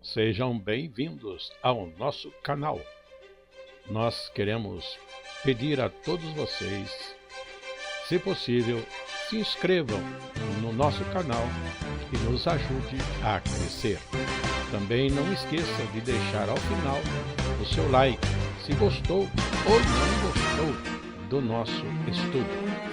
Sejam bem-vindos ao nosso canal. Nós queremos pedir a todos vocês, se possível, se inscrevam no nosso canal e nos ajude a crescer. Também não esqueça de deixar ao final o seu like, se gostou ou não gostou do nosso estudo.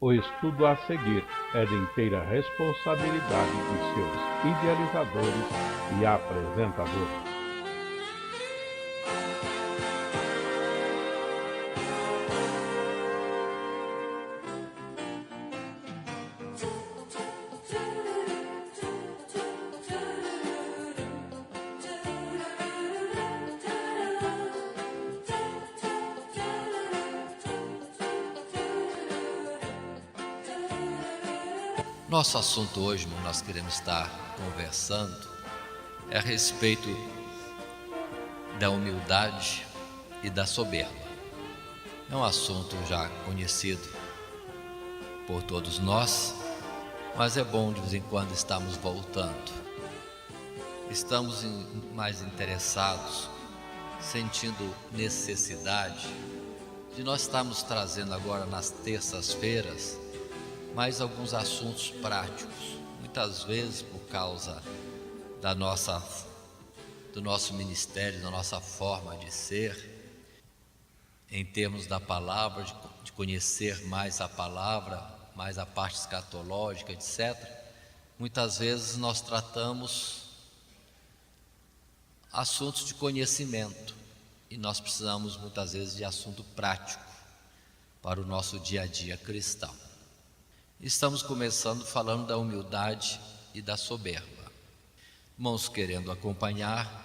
O estudo a seguir é de inteira responsabilidade de seus idealizadores e apresentadores. Nosso assunto hoje, nós queremos estar conversando a respeito da humildade e da soberba. É um assunto já conhecido por todos nós, mas é bom de vez em quando estarmos voltando. Estamos mais interessados, sentindo necessidade de nós estarmos trazendo agora nas terças-feiras mais alguns assuntos práticos, muitas vezes por causa do nosso ministério, da nossa forma de ser, em termos da palavra, de conhecer mais a palavra, mais a parte escatológica, etc. Muitas vezes nós tratamos assuntos de conhecimento e nós precisamos muitas vezes de assunto prático para o nosso dia a dia cristão. Estamos começando falando da humildade e da soberba. Irmãos, querendo acompanhar,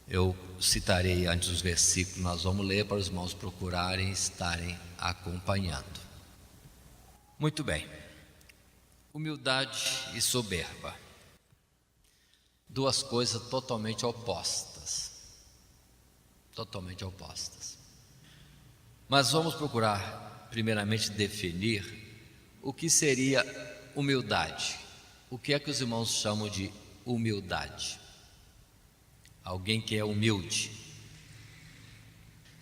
eu citarei antes os versículos, nós vamos ler para os irmãos procurarem estarem acompanhando. Muito bem. Humildade e soberba. Duas coisas totalmente opostas. Totalmente opostas. Mas vamos procurar, primeiramente, definir o que seria humildade. O que é que os irmãos chamam de humildade? Alguém que é humilde.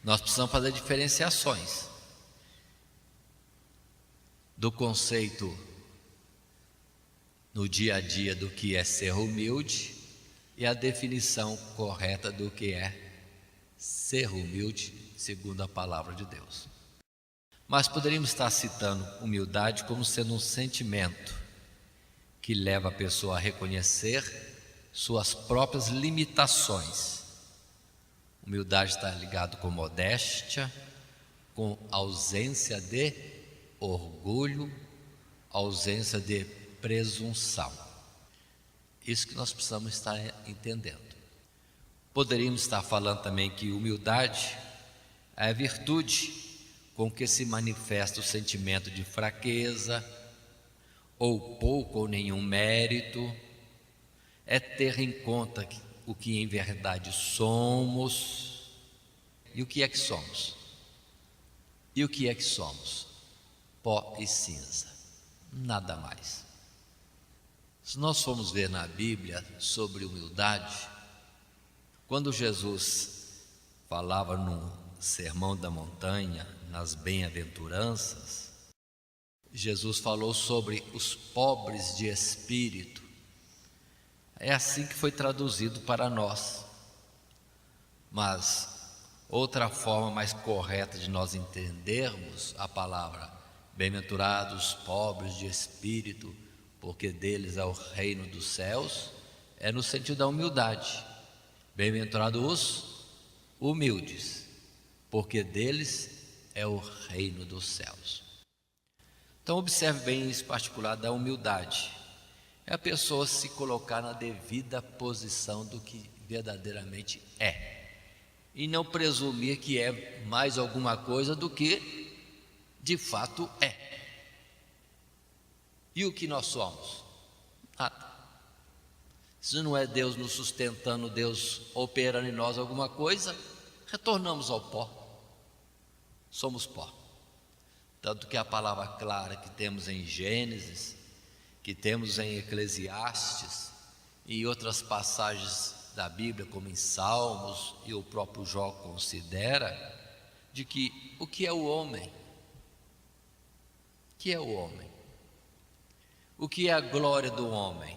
Nós precisamos fazer diferenciações do conceito no dia a dia do que é ser humilde e a definição correta do que é ser humilde segundo a palavra de Deus. Mas poderíamos estar citando humildade como sendo um sentimento que leva a pessoa a reconhecer suas próprias limitações. Humildade está ligado com modéstia, com ausência de orgulho, ausência de presunção. Isso que nós precisamos estar entendendo. Poderíamos estar falando também que humildade é a virtude com que se manifesta o sentimento de fraqueza, ou pouco ou nenhum mérito, é ter em conta o que em verdade somos. E o que é que somos? E o que é que somos? Pó e cinza, nada mais. Se nós formos ver na Bíblia sobre humildade, quando Jesus falava no Sermão da Montanha, nas bem-aventuranças, Jesus falou sobre os pobres de espírito. É assim que foi traduzido para nós. Mas outra forma mais correta de nós entendermos a palavra bem-aventurados pobres de espírito, porque deles é o reino dos céus, é no sentido da humildade. Bem-aventurados os humildes, porque deles é o reino dos céus. Então observe bem isso particular da humildade. É a pessoa se colocar na devida posição do que verdadeiramente é, e não presumir que é mais alguma coisa do que de fato é. E o que nós somos? Nada. Se não é Deus nos sustentando, Deus operando em nós alguma coisa, retornamos ao pó. Somos pó. Tanto que a palavra clara que temos em Gênesis, que temos em Eclesiastes e outras passagens da Bíblia, como em Salmos, e o próprio Jó considera, de que o que é o homem? O que é o homem? O que é a glória do homem?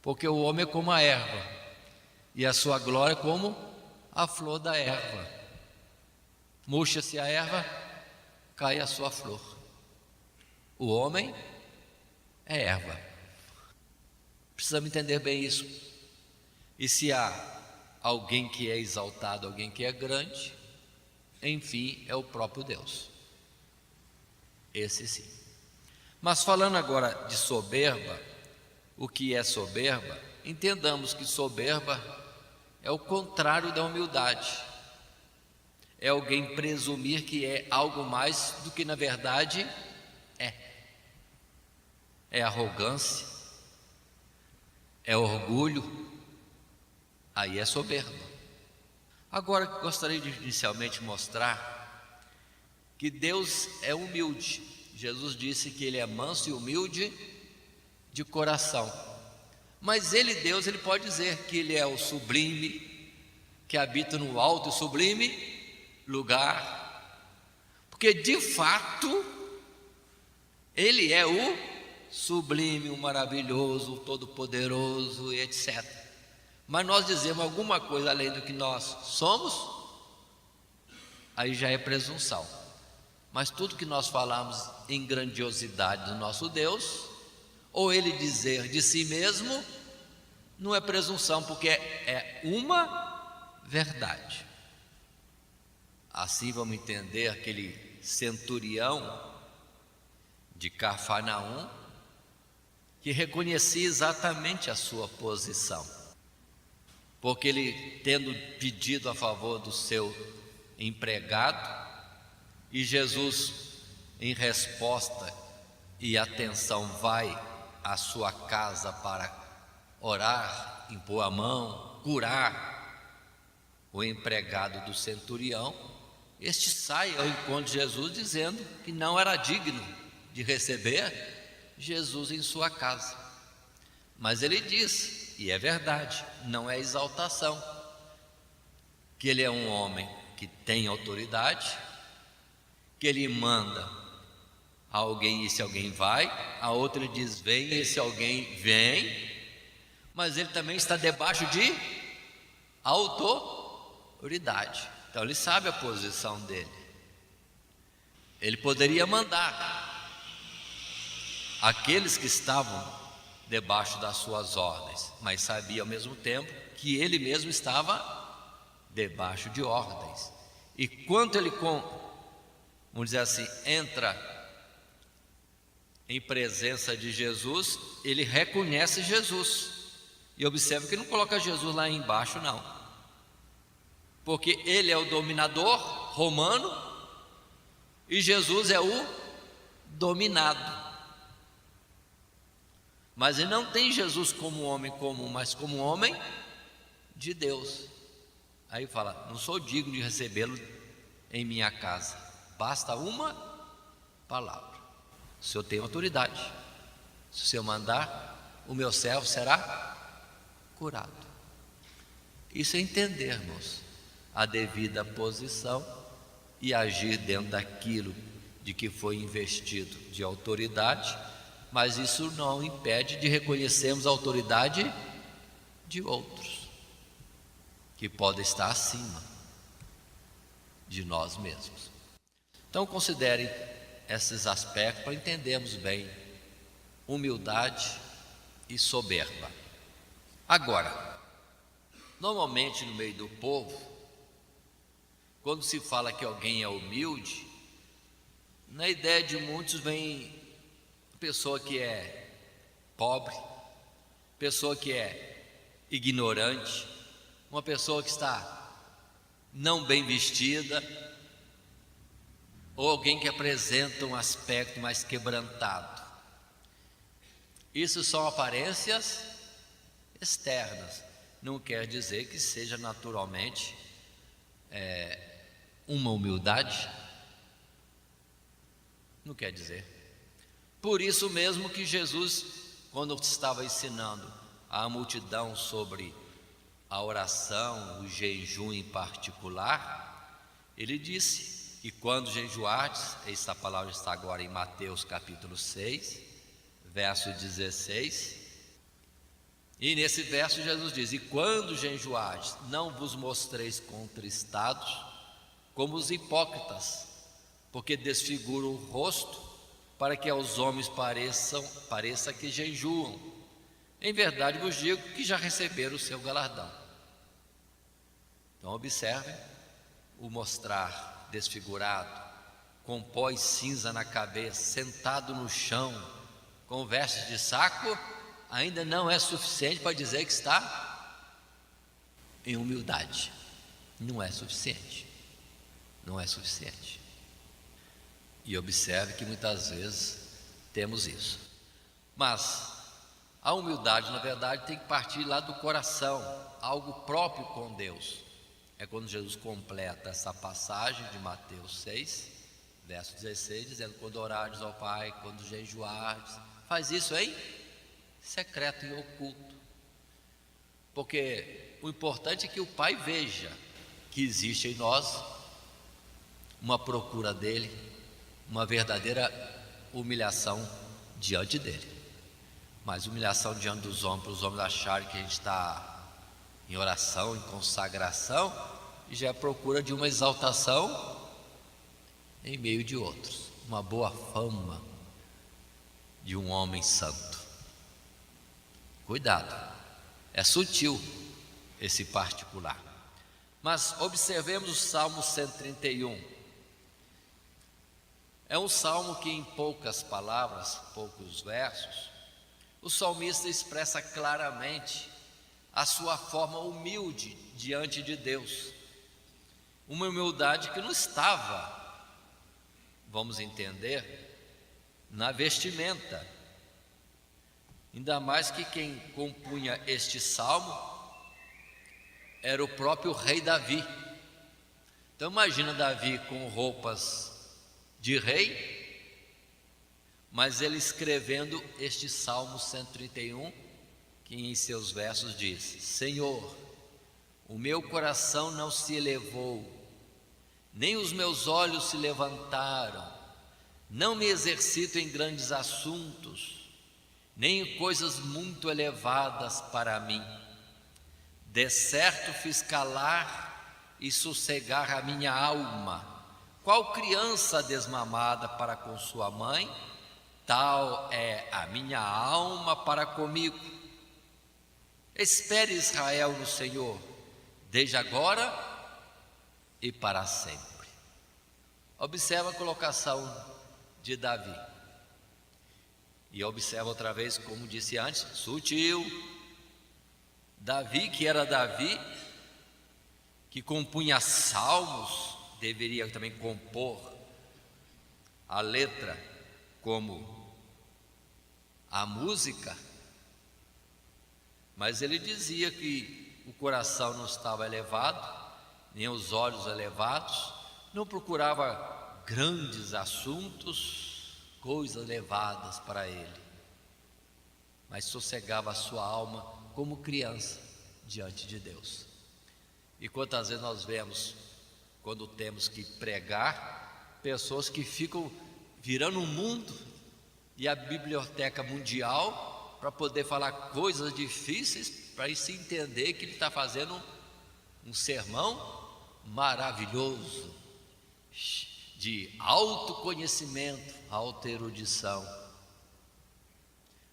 Porque o homem é como a erva, e a sua glória é como a flor da erva. Murcha-se a erva, cai a sua flor. O homem é erva. Precisamos entender bem isso. E se há alguém que é exaltado, alguém que é grande, enfim, é o próprio Deus. Esse sim. Mas falando agora de soberba, o que é soberba? Entendamos que soberba é o contrário da humildade. É alguém presumir que é algo mais do que na verdade é. É arrogância, é orgulho, aí é soberba. Agora gostaria de inicialmente mostrar que Deus é humilde. Jesus disse que Ele é manso e humilde de coração. Mas Ele, Deus, Ele pode dizer que Ele é o sublime, que habita no alto e sublime lugar, porque de fato Ele é o sublime, o maravilhoso, o todo-poderoso e etc. Mas nós dizemos alguma coisa além do que nós somos, aí já é presunção. Mas tudo que nós falamos em grandiosidade do nosso Deus, ou Ele dizer de si mesmo, não é presunção, porque é uma verdade. Assim vamos entender aquele centurião de Cafarnaum, que reconhecia exatamente a sua posição, porque ele, tendo pedido a favor do seu empregado, e Jesus, em resposta e atenção, vai à sua casa para orar, impor a mão, curar o empregado do centurião. Este sai ao encontro de Jesus dizendo que não era digno de receber Jesus em sua casa. Mas ele diz, e é verdade, não é exaltação, que ele é um homem que tem autoridade, que ele manda a alguém e esse alguém vai, a outra ele diz vem e esse alguém vem, mas ele também está debaixo de autoridade. Então ele sabe a posição dele. Ele poderia mandar aqueles que estavam debaixo das suas ordens, mas sabia ao mesmo tempo que ele mesmo estava debaixo de ordens. E quando ele, vamos dizer assim, entra em presença de Jesus, ele reconhece Jesus. E observe que não coloca Jesus lá embaixo, não, porque ele é o dominador romano e Jesus é o dominado. Mas ele não tem Jesus como homem comum, mas como homem de Deus. Aí fala, não sou digno de recebê-lo em minha casa, basta uma palavra. O Senhor tem autoridade, se o Senhor mandar, o meu servo será curado. Isso é entendermos a devida posição e agir dentro daquilo de que foi investido de autoridade, mas isso não impede de reconhecermos a autoridade de outros, que podem estar acima de nós mesmos. Então considere esses aspectos para entendermos bem humildade e soberba. Agora, normalmente no meio do povo, quando se fala que alguém é humilde, na ideia de muitos vem pessoa que é pobre, pessoa que é ignorante, uma pessoa que está não bem vestida, ou alguém que apresenta um aspecto mais quebrantado. Isso são aparências externas. Não quer dizer que seja naturalmente uma humildade. Não quer dizer. Por isso mesmo que Jesus, quando estava ensinando a multidão sobre a oração, o jejum em particular, ele disse: e quando jejuardes, esta palavra está agora em Mateus capítulo 6, verso 16, e nesse verso Jesus diz: e quando jejuardes, não vos mostreis contristados como os hipócritas, porque desfiguram o rosto, para que aos homens pareça que jejuam. Em verdade vos digo que já receberam o seu galardão. Então observe, o mostrar desfigurado, com pó e cinza na cabeça, sentado no chão, com vestes de saco, ainda não é suficiente para dizer que está em humildade. Não é suficiente. Não é suficiente. E observe que muitas vezes temos isso. Mas a humildade, na verdade, tem que partir lá do coração, algo próprio com Deus. É quando Jesus completa essa passagem de Mateus 6, verso 16, dizendo: quando orares ao Pai, quando jejuardes, faz isso em secreto e oculto. Porque o importante é que o Pai veja que existe em nós uma procura dele, uma verdadeira humilhação diante dele. Mas humilhação diante dos homens, para os homens acharem que a gente está em oração, em consagração, e já é procura de uma exaltação em meio de outros, uma boa fama de um homem santo. Cuidado, é sutil esse particular. Mas observemos o Salmo 131. É um salmo que, em poucas palavras, poucos versos, o salmista expressa claramente a sua forma humilde diante de Deus. Uma humildade que não estava, vamos entender, na vestimenta. Ainda mais que quem compunha este salmo era o próprio rei Davi. Então imagina Davi com roupas de rei, mas ele escrevendo este Salmo 131, que em seus versos diz: Senhor, o meu coração não se elevou, nem os meus olhos se levantaram, não me exercito em grandes assuntos, nem em coisas muito elevadas para mim. De certo fiz calar e sossegar a minha alma. Qual criança desmamada para com sua mãe, tal é a minha alma para comigo. Espere Israel no Senhor, desde agora e para sempre. Observa a colocação de Davi. E observa outra vez, como disse antes, sutil. Davi, que era Davi, que compunha salmos, deveria também compor a letra como a música, mas ele dizia que o coração não estava elevado, nem os olhos elevados, não procurava grandes assuntos, coisas elevadas para ele, mas sossegava a sua alma como criança diante de Deus. E quantas vezes nós vemos, quando temos que pregar, pessoas que ficam virando o mundo e a biblioteca mundial para poder falar coisas difíceis, para se entender que ele está fazendo um sermão maravilhoso, de autoconhecimento, alta erudição.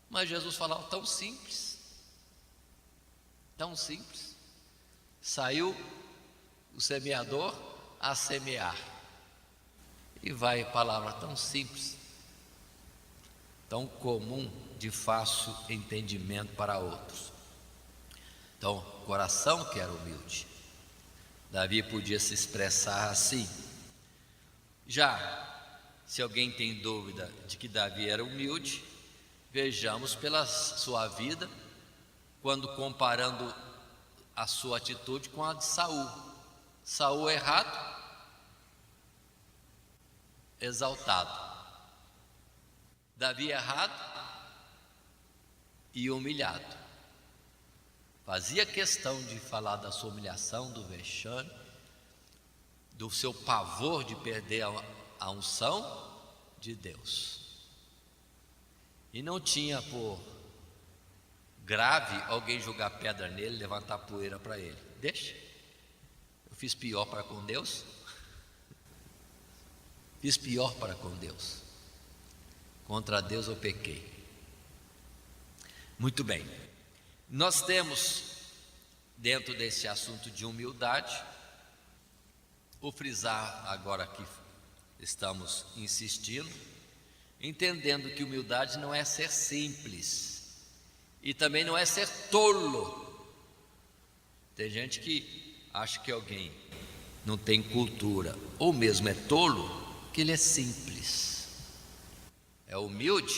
Mas Jesus falava tão simples, tão simples. Saiu o semeador a semear, e vai palavra tão simples, tão comum, de fácil entendimento para outros. Então, coração que era humilde, Davi podia se expressar assim. Já se alguém tem dúvida de que Davi era humilde, Vejamos pela sua vida, quando comparando a sua atitude com a de Saul. Saul errado, exaltado. Davi errado e humilhado. Fazia questão de falar da sua humilhação, do vexame, do seu pavor de perder a unção de Deus. E não tinha por grave alguém jogar pedra nele, levantar poeira para ele. Deixa, eu fiz pior para com Deus. Fiz pior para com Deus. Contra Deus eu pequei. Muito bem. Nós temos, dentro desse assunto de humildade, o frisar agora que estamos insistindo, entendendo que humildade não é ser simples e também não é ser tolo. Tem gente que acha que alguém não tem cultura ou mesmo é tolo, que ele é simples. É humilde?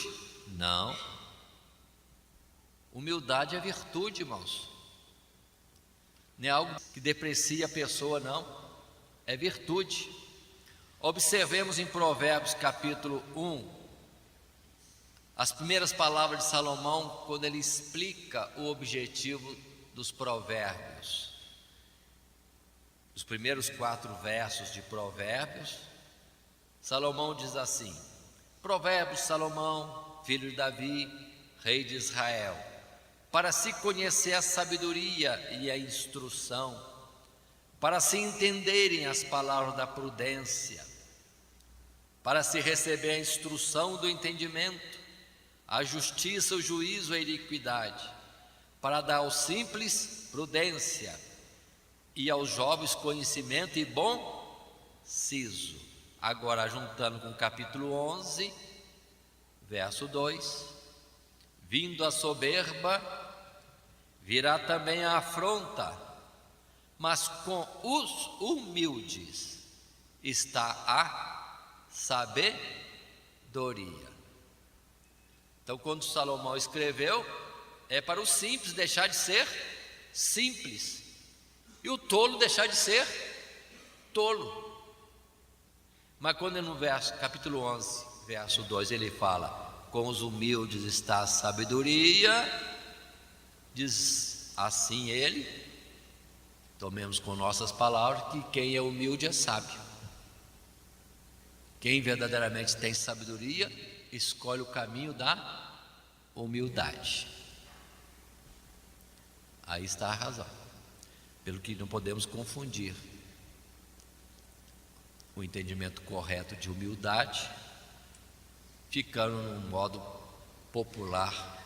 Não. Humildade é virtude, irmãos. Não é algo que deprecia a pessoa, não. É virtude. Observemos em Provérbios capítulo 1, as primeiras palavras de Salomão, quando ele explica o objetivo dos provérbios. Os primeiros 4 versos de Provérbios, Salomão diz assim: Provérbios de Salomão, filho de Davi, rei de Israel, para se conhecer a sabedoria e a instrução, para se entenderem as palavras da prudência, para se receber a instrução do entendimento, a justiça, o juízo e a iniquidade, para dar aos simples prudência e aos jovens conhecimento e bom siso. Agora, juntando com o capítulo 11, verso 2: vindo a soberba, virá também a afronta, mas com os humildes está a sabedoria. Então, quando Salomão escreveu, é para o simples deixar de ser simples e o tolo deixar de ser tolo. Mas quando no capítulo 11, verso 2, ele fala: com os humildes está a sabedoria, diz assim ele, tomemos com nossas palavras, que quem é humilde é sábio. Quem verdadeiramente tem sabedoria, escolhe o caminho da humildade. Aí está a razão, pelo que não podemos confundir o entendimento correto de humildade, ficando num modo popular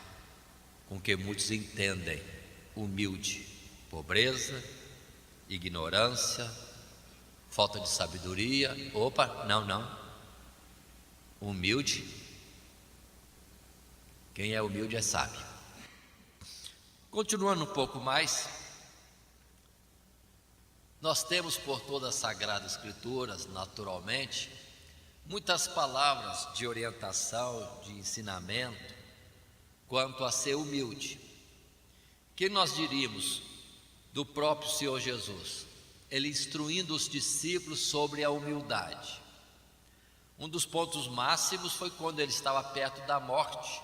com que muitos entendem humilde: pobreza, ignorância, falta de sabedoria. Opa, não. Humilde, quem é humilde é sábio. Continuando um pouco mais, nós temos por toda a Sagrada Escrituras, naturalmente, muitas palavras de orientação, de ensinamento quanto a ser humilde. Que nós diríamos do próprio Senhor Jesus, ele instruindo os discípulos sobre a humildade. Um dos pontos máximos foi quando ele estava perto da morte,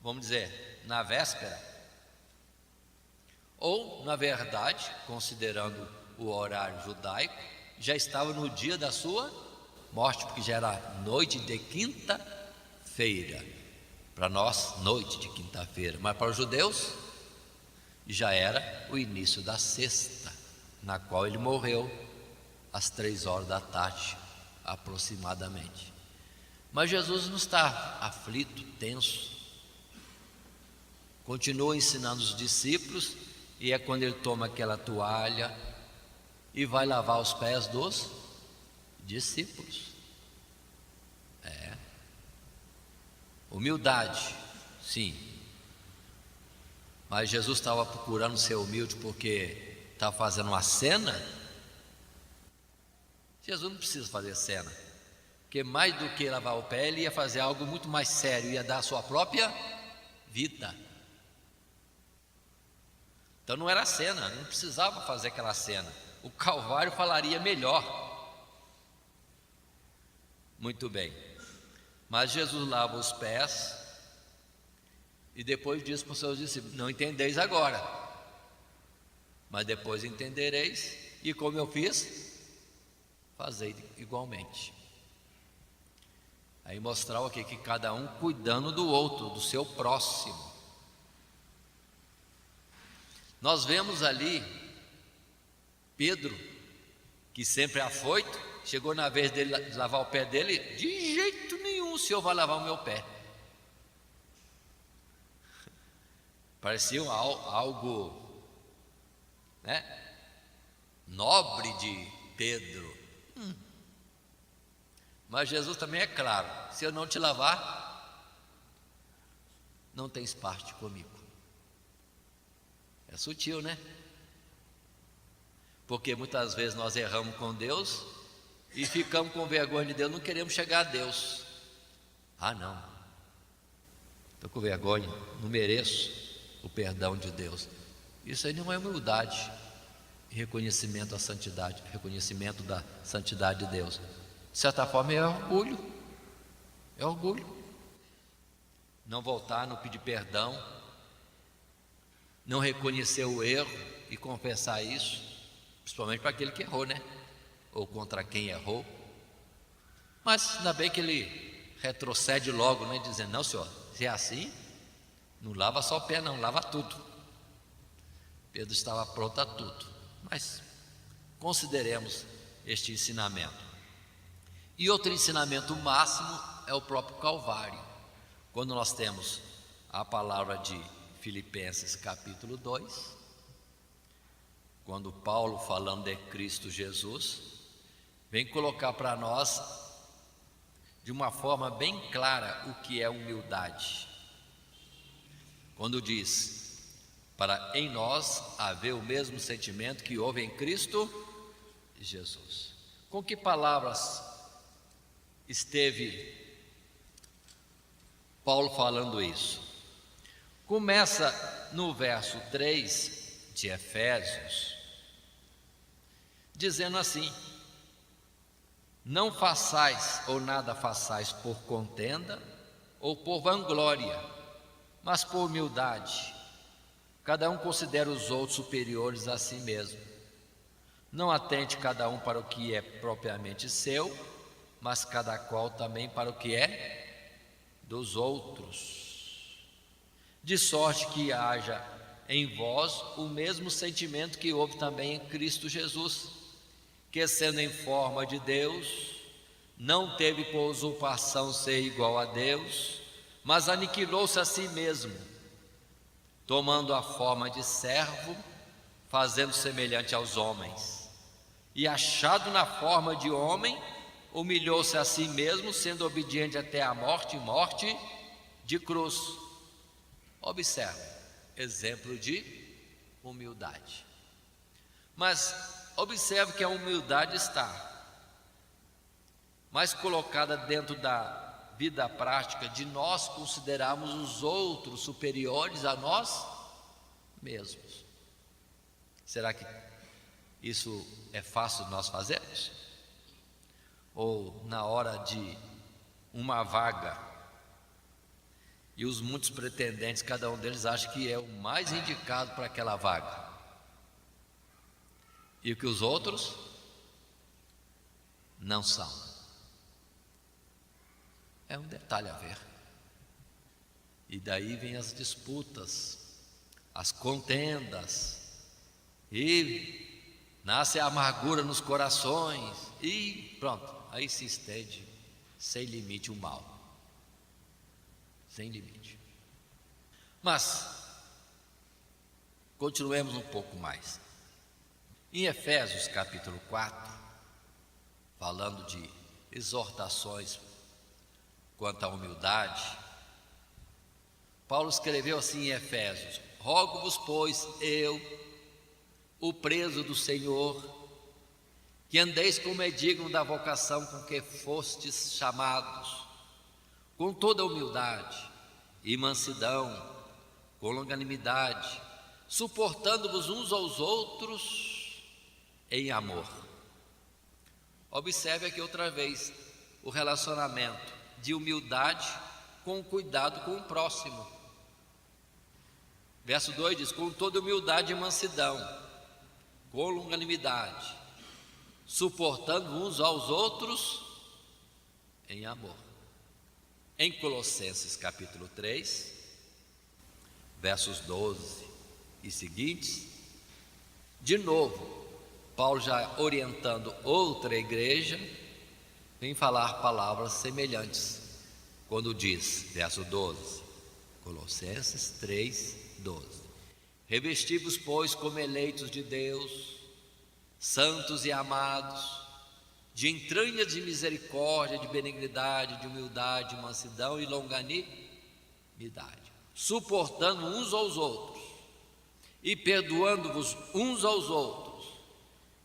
vamos dizer, na véspera, ou, na verdade, considerando o horário judaico, já estava no dia da sua morte, porque já era noite de quinta-feira. Para nós, noite de quinta-feira, mas para os judeus já era o início da sexta, na qual ele morreu às 3 horas da tarde aproximadamente. Mas Jesus não está aflito, tenso, continua ensinando os discípulos, e é quando ele toma aquela toalha e vai lavar os pés dos discípulos. Humildade, sim, mas Jesus estava procurando ser humilde porque estava fazendo uma cena? Jesus não precisa fazer cena. Porque mais do que lavar o pé, ele ia fazer algo muito mais sério, ia dar a sua própria vida. Então não era cena, não precisava fazer aquela cena. O Calvário falaria melhor. Muito bem. Mas Jesus lava os pés e depois diz para os seus discípulos: não entendeis agora, mas depois entendereis, e como eu fiz, fazei igualmente. Aí mostrar o que cada um cuidando do outro, do seu próximo. Nós vemos ali Pedro, que sempre é afoito, chegou na vez dele lavar o pé dele: de jeito nenhum o senhor vai lavar o meu pé. Parecia algo, né, nobre de Pedro. Mas Jesus também é claro: se eu não te lavar, não tens parte comigo. É sutil, né? Porque muitas vezes nós erramos com Deus e ficamos com vergonha de Deus, não queremos chegar a Deus. Ah, não, estou com vergonha, não mereço o perdão de Deus. Isso aí não é humildade e reconhecimento da santidade, reconhecimento da santidade de Deus. De certa forma é orgulho. É orgulho. Não voltar, não pedir perdão, não reconhecer o erro e confessar isso, principalmente para aquele que errou, né? Ou contra quem errou. Mas ainda bem que ele retrocede logo, né? Dizendo: não, senhor, se é assim, não lava só o pé, não, lava tudo. Pedro estava pronto a tudo. Mas consideremos este ensinamento. E outro ensinamento máximo é o próprio Calvário. Quando nós temos a palavra de Filipenses capítulo 2, quando Paulo, falando de Cristo Jesus, vem colocar para nós de uma forma bem clara o que é humildade. Quando diz: para em nós haver o mesmo sentimento que houve em Cristo Jesus. Com que palavras esteve Paulo falando isso? Começa no verso 3 de Efésios, dizendo assim: não façais ou nada façais por contenda ou por vanglória, mas por humildade. Cada um considera os outros superiores a si mesmo. Não atente cada um para o que é propriamente seu, mas cada qual também para o que é dos outros. De sorte que haja em vós o mesmo sentimento que houve também em Cristo Jesus, que sendo em forma de Deus, não teve por usurpação ser igual a Deus, mas aniquilou-se a si mesmo, tomando a forma de servo, fazendo semelhante aos homens, e achado na forma de homem, humilhou-se a si mesmo, sendo obediente até a morte, morte de cruz. Observe, exemplo de humildade. Mas observe que a humildade está mais colocada dentro da vida prática de nós considerarmos os outros superiores a nós mesmos. Será que isso é fácil de nós fazermos? Ou na hora de uma vaga e os muitos pretendentes, cada um deles acha que é o mais indicado para aquela vaga, e que os outros não são? É um detalhe a ver. E daí vem as disputas, as contendas, e nasce a amargura nos corações, e pronto, aí se estende sem limite o mal. Sem limite. Mas continuemos um pouco mais. Em Efésios capítulo 4, falando de exortações quanto à humildade, Paulo escreveu assim em Efésios: rogo-vos, pois, eu, o preso do Senhor, que andeis como é digno da vocação com que fostes chamados, com toda humildade e mansidão, com longanimidade, suportando-vos uns aos outros em amor. Observe aqui outra vez o relacionamento de humildade com cuidado com o próximo. Verso 2 diz: com toda humildade e mansidão, com longanimidade, suportando uns aos outros em amor. Em Colossenses capítulo 3, versos 12 e seguintes, de novo, Paulo, já orientando outra igreja, vem falar palavras semelhantes, quando diz, verso 12, Colossenses 3, 12: revesti-vos, pois, como eleitos de Deus, santos e amados, de entranhas de misericórdia, de benignidade, de humildade, de mansidão e longanimidade, suportando uns aos outros e perdoando-vos uns aos outros,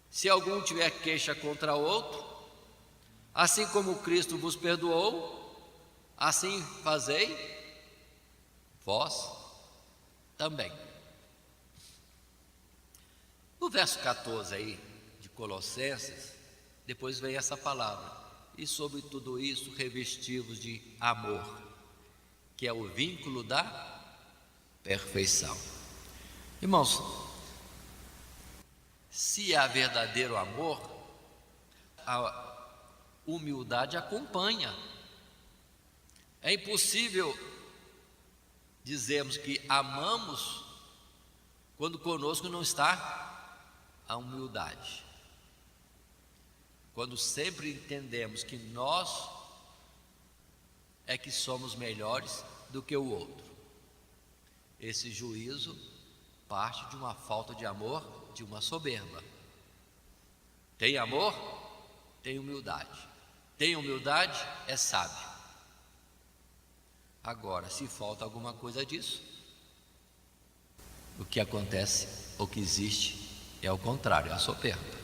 se algum tiver queixa contra outro, assim como Cristo vos perdoou, assim fazei vós também. No verso 14 aí de Colossenses, depois vem essa palavra: e sobre tudo isso revesti-vos de amor, que é o vínculo da perfeição. Irmãos, se há verdadeiro amor, a humildade acompanha. É impossível dizermos que amamos quando conosco não está a humildade, quando sempre entendemos que nós é que somos melhores do que o outro. Esse juízo parte de uma falta de amor, de uma soberba. Tem amor, tem humildade. Tem humildade, é sábio. Agora, se falta alguma coisa disso, o que acontece, o que existe, é o contrário, é a soberba.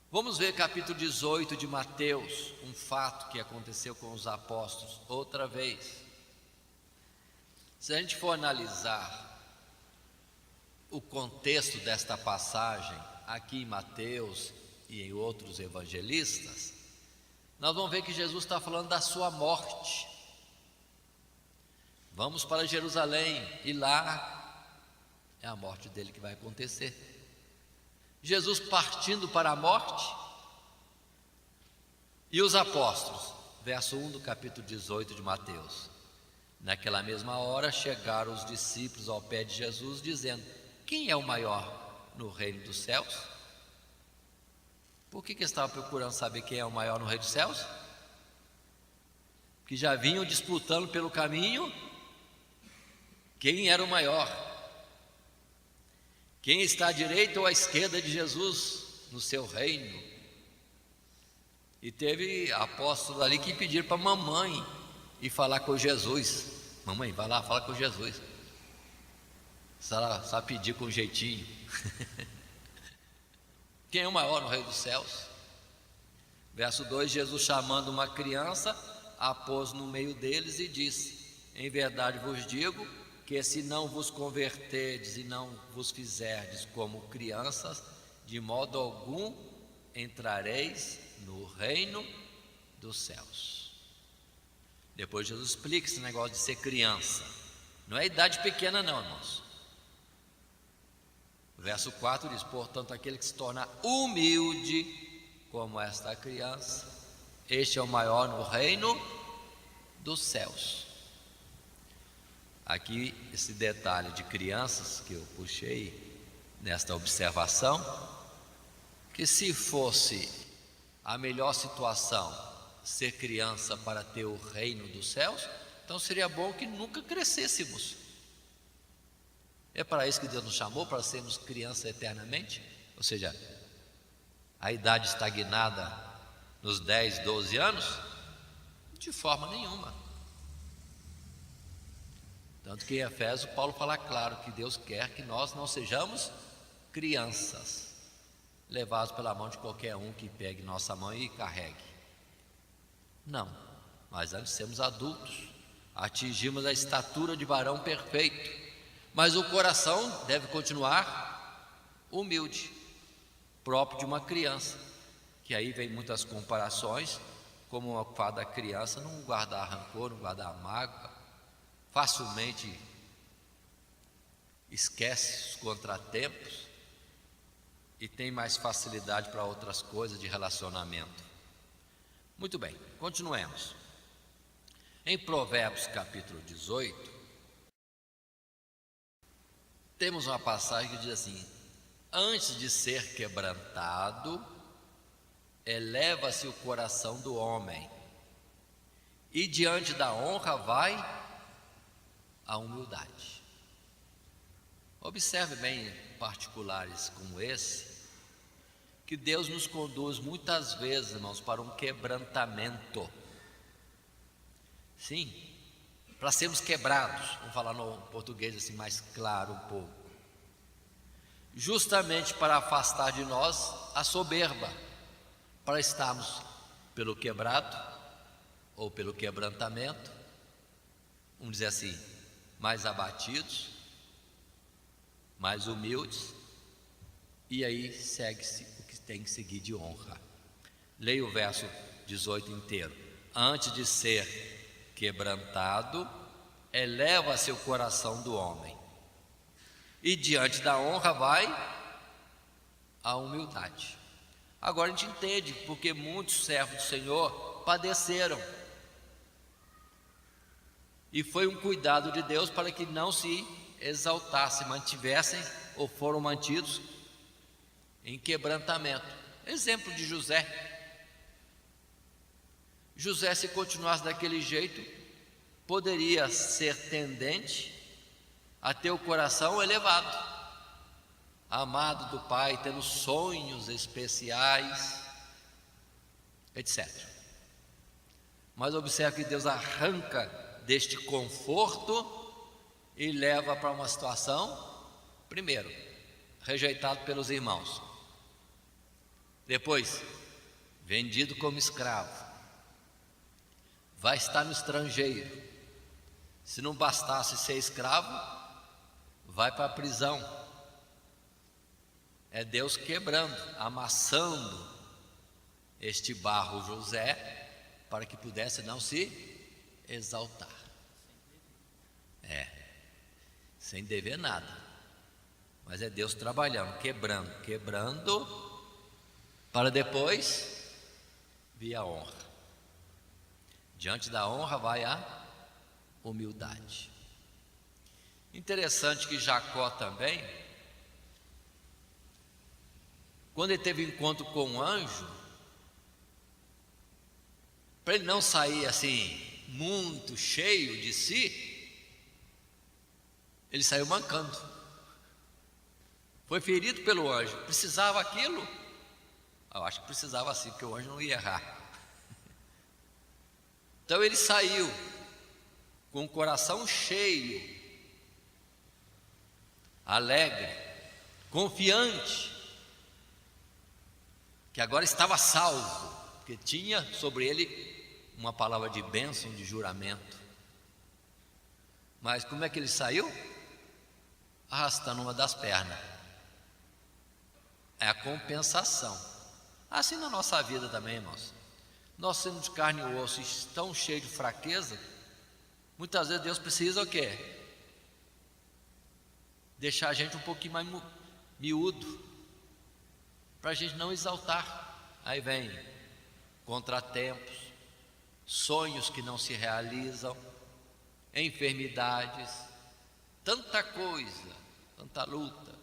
Vamos ver capítulo 18 de Mateus, um fato que aconteceu com os apóstolos outra vez. Se a gente for analisar o contexto desta passagem aqui em Mateus e em outros evangelistas, nós vamos ver que Jesus está falando da sua morte. Vamos para Jerusalém e lá é a morte dele que vai acontecer. Jesus partindo para a morte, e os apóstolos, verso 1 do capítulo 18 de Mateus: naquela mesma hora chegaram os discípulos ao pé de Jesus, dizendo: quem é o maior no reino dos céus? Por que estavam procurando saber quem é o maior no reino dos céus? Porque já vinham disputando pelo caminho quem era o maior, quem está à direita ou à esquerda de Jesus no seu reino. E teve apóstolos ali que pediram para a mamãe ir falar com Jesus: mamãe, vai lá, fala com Jesus. Sabe pedir com jeitinho. Quem é o maior no reino dos céus? Verso 2: Jesus, chamando uma criança, a pôs no meio deles e disse: em verdade vos digo que se não vos converterdes e não vos fizerdes como crianças, de modo algum entrareis no reino dos céus. Depois Jesus explica esse negócio de ser criança. Não é idade pequena não, irmãos. Verso 4 diz: portanto, aquele que se torna humilde como esta criança, este é o maior no reino dos céus. Aqui esse detalhe de crianças que eu puxei nesta observação, que se fosse a melhor situação ser criança para ter o reino dos céus, então seria bom que nunca crescêssemos. É para isso que Deus nos chamou, para sermos crianças eternamente? Ou seja, a idade estagnada nos 10, 12 anos? De forma nenhuma. Tanto que em Efésios Paulo fala claro que Deus quer que nós não sejamos crianças, levados pela mão de qualquer um que pegue nossa mão e carregue. Não, mas antes sermos adultos, atingimos a estatura de varão perfeito, mas o coração deve continuar humilde, próprio de uma criança, que aí vem muitas comparações, como o fato da criança não guardar rancor, não guardar mágoa, facilmente esquece os contratempos e tem mais facilidade para outras coisas de relacionamento. Muito bem, continuemos. Em Provérbios capítulo 18, temos uma passagem que diz assim: antes de ser quebrantado, eleva-se o coração do homem, e diante da honra vai a humildade. Observe bem particulares como esse, que Deus nos conduz muitas vezes, irmãos, para um quebrantamento. Sim, para sermos quebrados, vamos falar no português assim mais claro um pouco, justamente para afastar de nós a soberba, para estarmos pelo quebrado ou pelo quebrantamento, vamos dizer assim, mais abatidos, mais humildes, e aí segue-se o que tem que seguir de honra. Leia o verso 18 inteiro. Antes de ser quebrantado, eleva-se o coração do homem, e diante da honra vai a humildade. Agora a gente entende porque muitos servos do Senhor padeceram, e foi um cuidado de Deus para que não se exaltassem, mantivessem ou foram mantidos em quebrantamento. Exemplo de José. José, se continuasse daquele jeito, poderia ser tendente a ter o coração elevado, amado do Pai, tendo sonhos especiais, etc. Mas observe que Deus arranca deste conforto e leva para uma situação, primeiro, rejeitado pelos irmãos, depois, vendido como escravo, vai estar no estrangeiro. Se não bastasse ser escravo, vai para a prisão. É Deus quebrando, amassando este barro José, para que pudesse não se exaltar. Sem dever nada, mas é Deus trabalhando, quebrando, para depois vir a honra. Diante da honra vai a humildade. Interessante que Jacó também, quando ele teve encontro com um anjo, para ele não sair assim muito cheio de si, ele saiu mancando. Foi ferido pelo anjo. Precisava aquilo? Eu acho que precisava sim, porque o anjo não ia errar. Então ele saiu com o coração cheio, alegre, confiante, que agora estava salvo, porque tinha sobre ele uma palavra de bênção, de juramento. Mas como é que ele saiu? Arrastando uma das pernas. É a compensação. Assim na nossa vida também, irmãos. Nós sendo de carne e osso, tão cheio de fraqueza, muitas vezes Deus precisa o quê? Deixar a gente um pouquinho mais miúdo, para a gente não exaltar. Aí vem contratempos, sonhos que não se realizam, enfermidades, tanta coisa, tanta luta,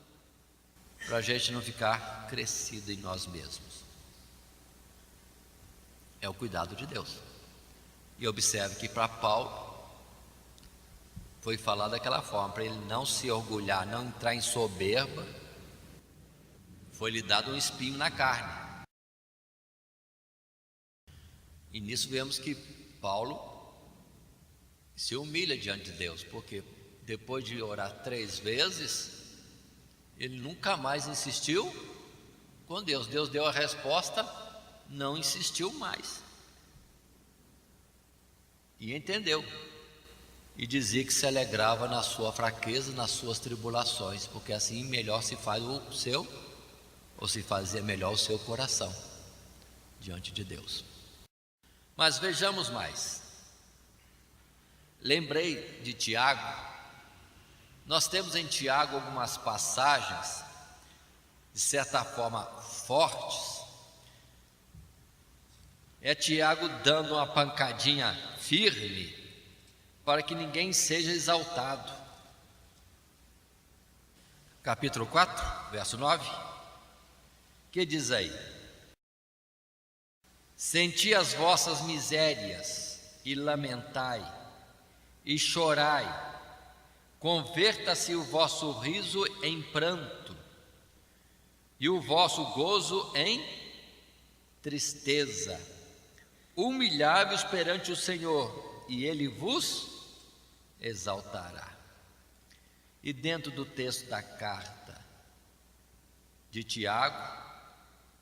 para a gente não ficar crescido em nós mesmos. É o cuidado de Deus. E observe que para Paulo foi falar daquela forma, para ele não se orgulhar, não entrar em soberba, foi-lhe dado um espinho na carne. E nisso vemos que Paulo se humilha diante de Deus, porque depois de orar 3 vezes, ele nunca mais insistiu com Deus. Deus deu a resposta, não insistiu mais. E entendeu. E dizia que se alegrava na sua fraqueza, nas suas tribulações, porque assim melhor se faz o seu, ou se fazia melhor o seu coração diante de Deus. Mas vejamos mais. Lembrei de Tiago. Nós temos em Tiago algumas passagens, de certa forma, fortes. É Tiago dando uma pancadinha firme para que ninguém seja exaltado. Capítulo 4, verso 9. Que diz aí? Senti as vossas misérias e lamentai e chorai. Converta-se o vosso riso em pranto e o vosso gozo em tristeza. Humilhai-vos perante o Senhor e Ele vos exaltará. E dentro do texto da carta de Tiago,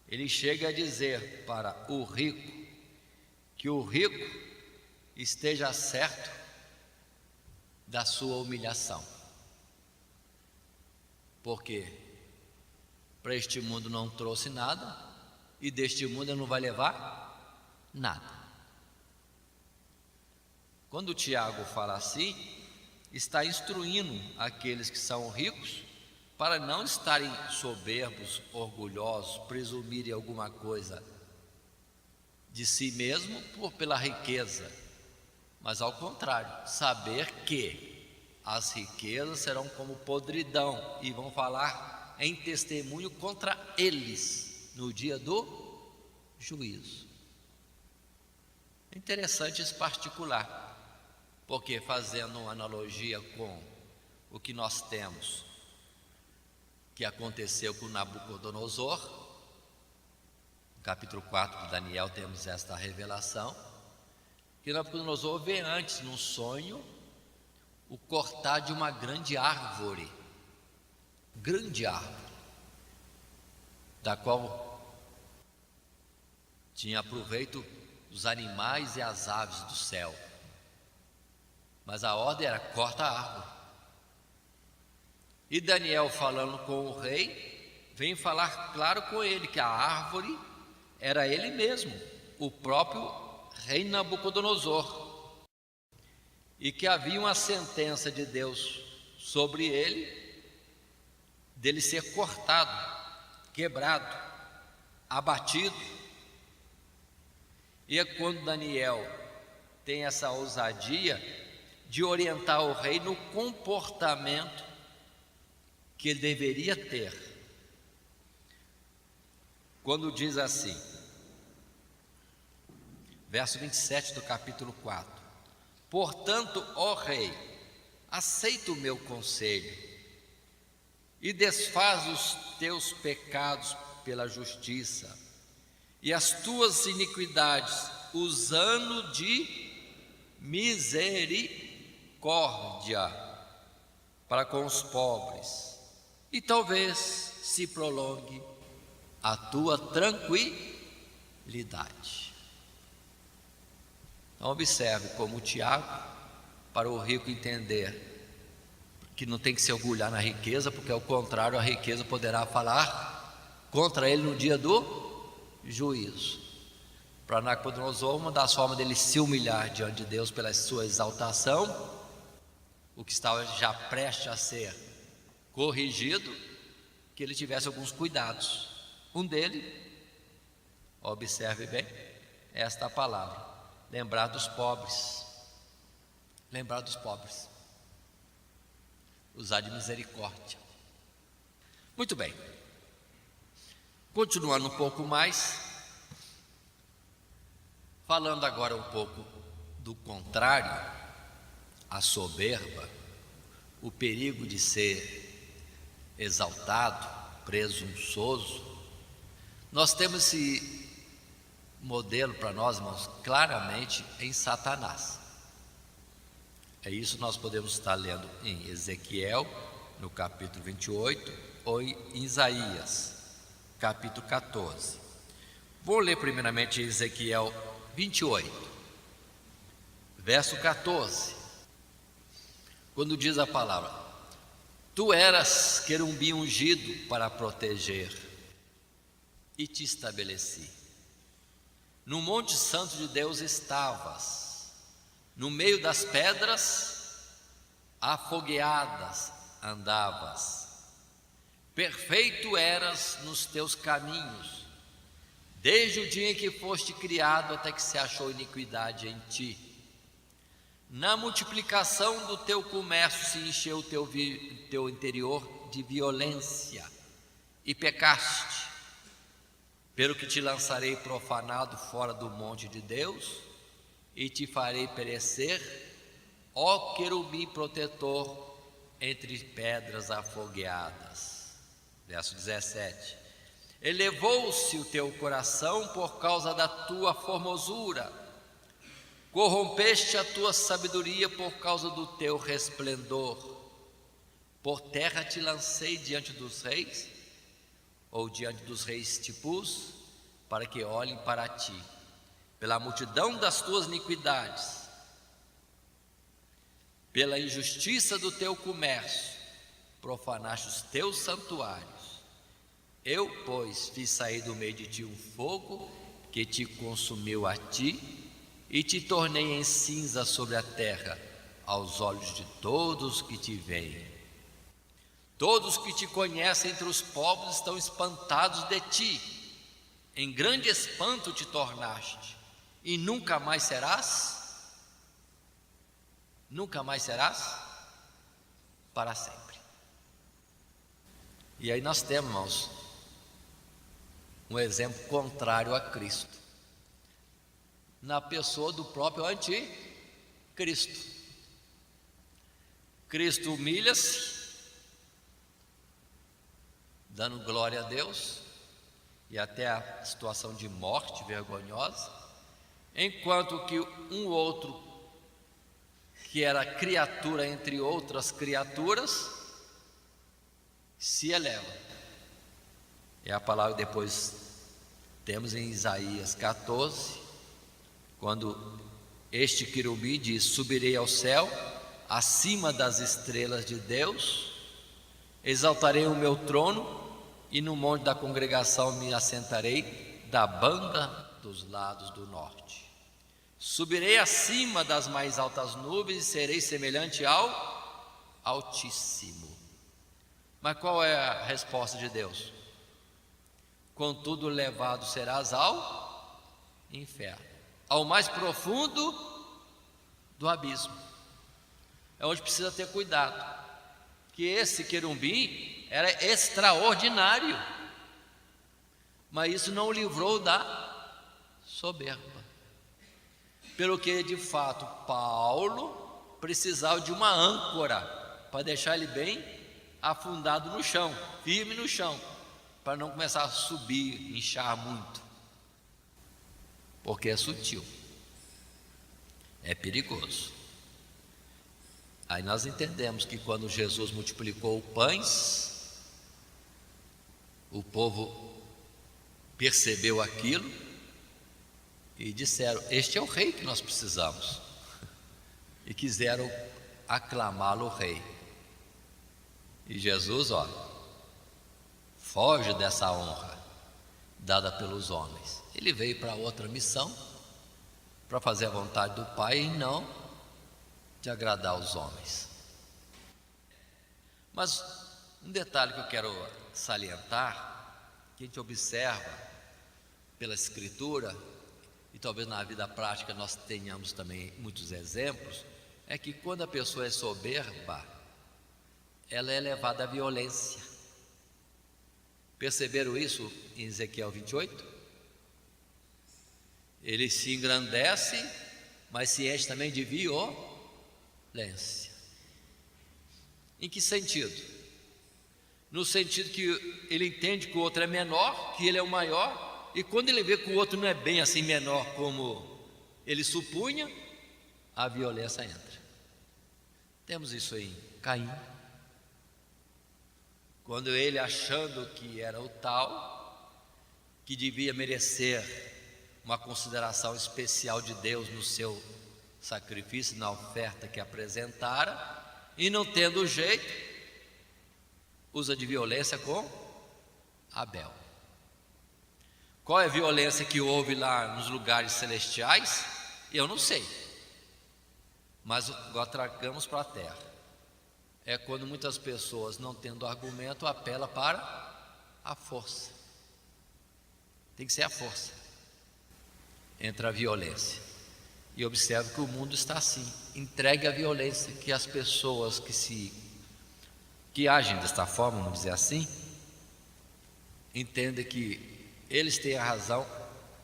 ele chega a dizer para o rico que o rico esteja certo da sua humilhação, porque para este mundo não trouxe nada e deste mundo ele não vai levar nada. Quando o Tiago fala assim, está instruindo aqueles que são ricos para não estarem soberbos, orgulhosos, presumirem alguma coisa de si mesmo pela riqueza, mas ao contrário, saber que as riquezas serão como podridão e vão falar em testemunho contra eles no dia do juízo. É interessante esse particular, porque fazendo uma analogia com o que nós temos, que aconteceu com Nabucodonosor, no capítulo 4 de Daniel temos esta revelação, que Nabucodonosor vê antes, num sonho, o cortar de uma grande árvore, da qual tinha proveito os animais e as aves do céu, mas a ordem era: corta a árvore. E Daniel, falando com o rei, vem falar claro com ele que a árvore era ele mesmo, o próprio rei Nabucodonosor, e que havia uma sentença de Deus sobre ele, dele ser cortado, quebrado, abatido. E é quando Daniel tem essa ousadia de orientar o rei no comportamento que ele deveria ter, quando diz assim, verso 27 do capítulo 4: portanto, ó rei, aceita o meu conselho e desfaz os teus pecados pela justiça e as tuas iniquidades usando de misericórdia para com os pobres, e talvez se prolongue a tua tranquilidade. Então observe como o Tiago, para o rico entender que não tem que se orgulhar na riqueza, porque ao contrário, a riqueza poderá falar contra ele no dia do juízo. Para Nabucodonosor, uma das formas dele se humilhar diante de Deus pela sua exaltação, o que estava já prestes a ser corrigido, que ele tivesse alguns cuidados. Um dele, observe bem, esta palavra: lembrar dos pobres. Lembrar dos pobres. Usar de misericórdia. Muito bem. Continuando um pouco mais, falando agora um pouco do contrário, a soberba, o perigo de ser exaltado, presunçoso. Nós temos esse modelo para nós, irmãos, claramente em Satanás. É isso que nós podemos estar lendo em Ezequiel, no capítulo 28, ou em Isaías, capítulo 14. Vou ler primeiramente Ezequiel 28, verso 14, quando diz a palavra: Tu eras querubim ungido para proteger, e te estabeleci. No monte santo de Deus estavas, no meio das pedras afogueadas andavas. Perfeito eras nos teus caminhos, desde o dia em que foste criado até que se achou iniquidade em ti. Na multiplicação do teu comércio se encheu o teu interior de violência, e pecaste, pelo que te lançarei profanado fora do monte de Deus, e te farei perecer, ó querubim protetor, entre pedras afogueadas. Verso 17: Elevou-se o teu coração por causa da tua formosura, corrompeste a tua sabedoria por causa do teu resplendor. Por terra te lancei diante dos reis, ou diante dos reis te pus, para que olhem para ti. Pela multidão das tuas iniquidades, pela injustiça do teu comércio, profanaste os teus santuários. Eu, pois, fiz sair do meio de ti um fogo que te consumiu a ti, e te tornei em cinza sobre a terra, aos olhos de todos que te veem. Todos que te conhecem entre os povos estão espantados de ti. Em grande espanto te tornaste, e nunca mais serás? Nunca mais serás? Para sempre. E aí nós temos, irmãos, um exemplo contrário a Cristo, na pessoa do próprio anticristo. Cristo humilha-se, dando glória a Deus, e até a situação de morte vergonhosa, enquanto que um outro, que era criatura entre outras criaturas, se eleva. É a palavra que depois temos em Isaías 14, quando este querubim diz: Subirei ao céu, acima das estrelas de Deus, exaltarei o meu trono, e no monte da congregação me assentarei, da banda dos lados do norte. Subirei acima das mais altas nuvens, e serei semelhante ao Altíssimo. Mas qual é a resposta de Deus? Contudo, levado serás ao inferno, ao mais profundo do abismo. É onde precisa ter cuidado, que esse querubim era extraordinário, mas isso não o livrou da soberba. Pelo que de fato Paulo precisava de uma âncora para deixar ele bem afundado no chão, firme no chão, para não começar a subir, inchar muito, porque é sutil, é perigoso. Aí nós entendemos que quando Jesus multiplicou pães, o povo percebeu aquilo e disseram: este é o rei que nós precisamos, e quiseram aclamá-lo rei. E Jesus, foge dessa honra dada pelos homens. Ele veio para outra missão, para fazer a vontade do Pai e não de agradar os homens. Mas um detalhe que eu quero salientar, que a gente observa pela Escritura, e talvez na vida prática nós tenhamos também muitos exemplos, é que quando a pessoa é soberba, ela é levada à violência. Perceberam isso em Ezequiel 28? Ele se engrandece, mas se enche também de violência. Em que sentido? No sentido que ele entende que o outro é menor, que ele é o maior, e quando ele vê que o outro não é bem assim menor como ele supunha, a violência entra. Temos isso em Caim. Quando ele, achando que era o tal, que devia merecer uma consideração especial de Deus no seu sacrifício, na oferta que apresentara, e não tendo jeito, usa de violência com Abel. Qual é a violência que houve lá nos lugares celestiais? Eu não sei, mas agora tragamos para a terra. É quando muitas pessoas, não tendo argumento, apelam para a força. Tem que ser a força. Entra a violência. E observe que o mundo está assim, entregue à violência, que as pessoas que agem desta forma, vamos dizer assim, entendem que eles têm a razão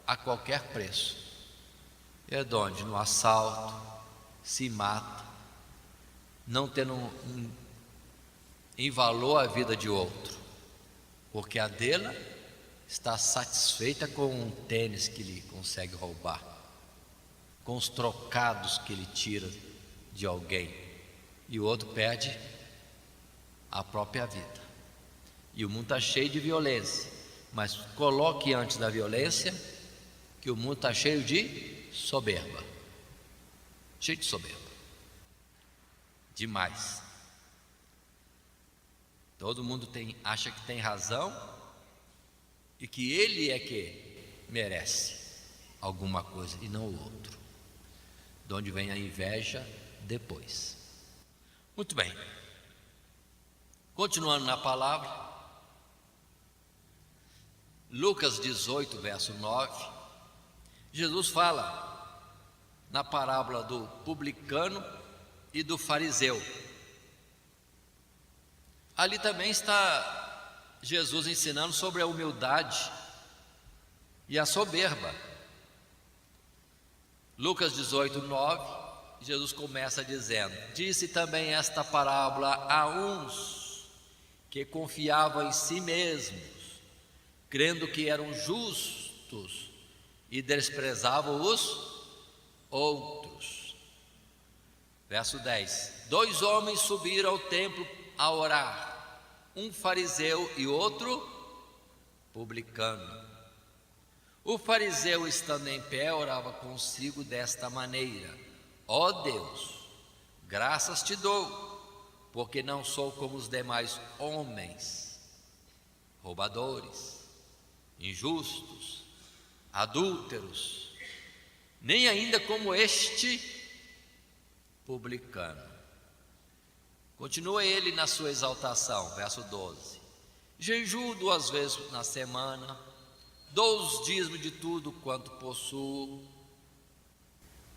a qualquer preço. É de onde? No assalto, se mata, não tendo em valor a vida de outro, porque a dela está satisfeita com um tênis que ele consegue roubar, com os trocados que ele tira de alguém, e o outro perde a própria vida. E o mundo está cheio de violência, mas coloque antes da violência que o mundo está cheio de soberba, cheio de soberba, demais. Todo mundo acha que tem razão e que ele é que merece alguma coisa e não o outro. De onde vem a inveja depois. Muito bem. Continuando na palavra, Lucas 18, verso 9, Jesus fala na parábola do publicano e do fariseu. Ali também está Jesus ensinando sobre a humildade e a soberba. Lucas 18, 9, Jesus começa dizendo: disse também esta parábola a uns que confiavam em si mesmos, crendo que eram justos e desprezavam os outros. Verso 10: 2 homens subiram ao templo a orar, um fariseu e outro publicano. O fariseu, estando em pé, orava consigo desta maneira: ó Deus, graças te dou, porque não sou como os demais homens, roubadores, injustos, adúlteros, nem ainda como este publicano. Continua ele na sua exaltação, verso 12: jejuo 2 vezes na semana, dou os dízimos de tudo quanto possuo.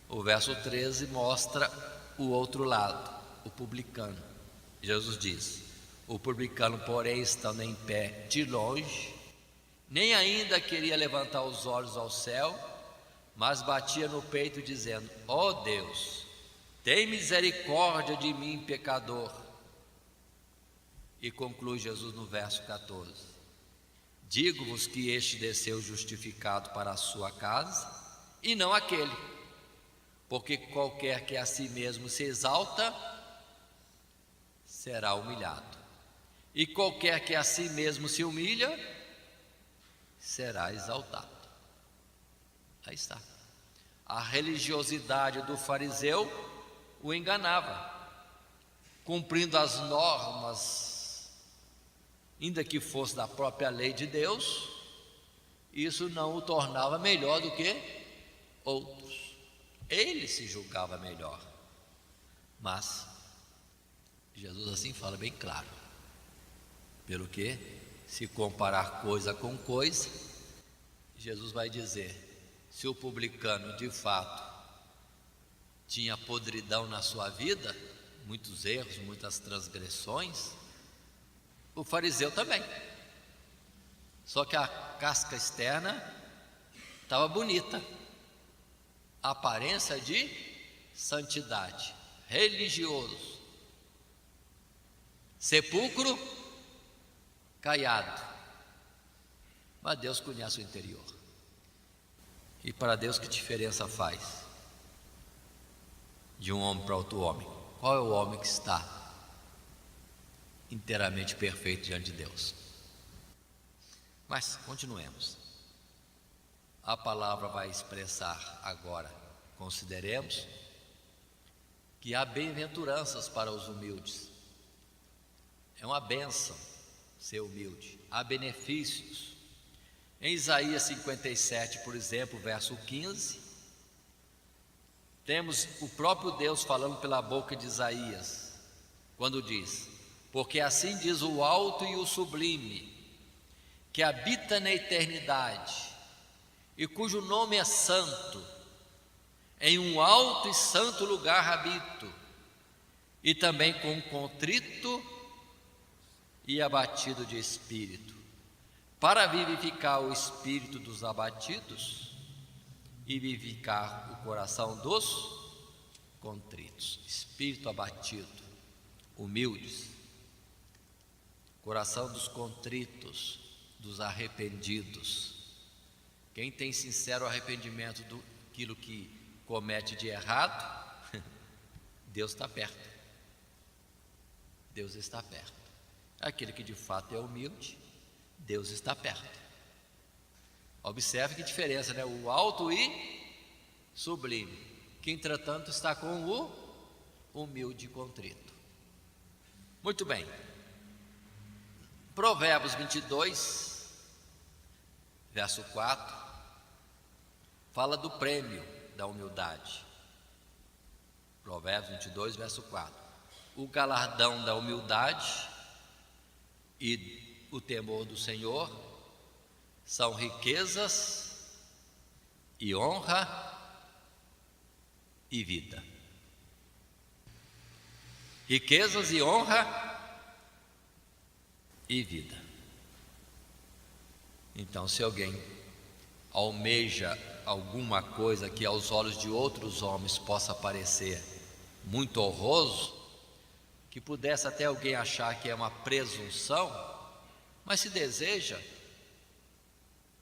O verso 13 mostra o outro lado, o publicano. Jesus diz: o publicano, porém, estando em pé de longe, nem ainda queria levantar os olhos ao céu, mas batia no peito dizendo: ó Deus, tem misericórdia de mim, pecador. E conclui Jesus no verso 14: digo-vos que este desceu justificado para a sua casa, e não aquele, porque qualquer que a si mesmo se exalta, será humilhado, e qualquer que a si mesmo se humilha, será exaltado. Aí está. A religiosidade do fariseu o enganava, cumprindo as normas, ainda que fosse da própria lei de Deus, isso não o tornava melhor do que outros. Ele se julgava melhor, mas Jesus assim fala bem claro: pelo que, se comparar coisa com coisa, Jesus vai dizer: se o publicano de fato tinha podridão na sua vida, muitos erros, muitas transgressões, o fariseu também, só que a casca externa estava bonita, a aparência de santidade, religioso, sepulcro caiado, mas Deus conhece o interior. E para Deus, que diferença faz de um homem para outro homem? Qual é o homem que está inteiramente perfeito diante de Deus? Mas continuemos. a palavra vai expressar agora. Consideremos que há bem-aventuranças para os humildes. É uma bênção ser humilde. Há benefícios. Em Isaías 57, por exemplo, verso 15, temos o próprio Deus falando pela boca de Isaías, quando diz: porque assim diz o alto e o sublime, que habita na eternidade, e cujo nome é santo, em um alto e santo lugar habito, e também com um contrito e abatido de espírito, para vivificar o espírito dos abatidos e vivificar o coração dos contritos. Espírito abatido, humildes, coração dos contritos, dos arrependidos. Quem tem sincero arrependimento daquilo que comete de errado, Deus está perto. Deus está perto. Aquele que de fato é humilde, Deus está perto. Observe que diferença, né? O alto e sublime, que entretanto está com o humilde e contrito. Muito bem. Provérbios 22, verso 4, fala do prêmio da humildade. Provérbios 22, verso 4. O galardão da humildade e o temor do Senhor são riquezas e honra e vida. Riquezas e honra e vida. Então, se alguém almeja alguma coisa que aos olhos de outros homens possa parecer muito honroso, que pudesse até alguém achar que é uma presunção, mas se deseja,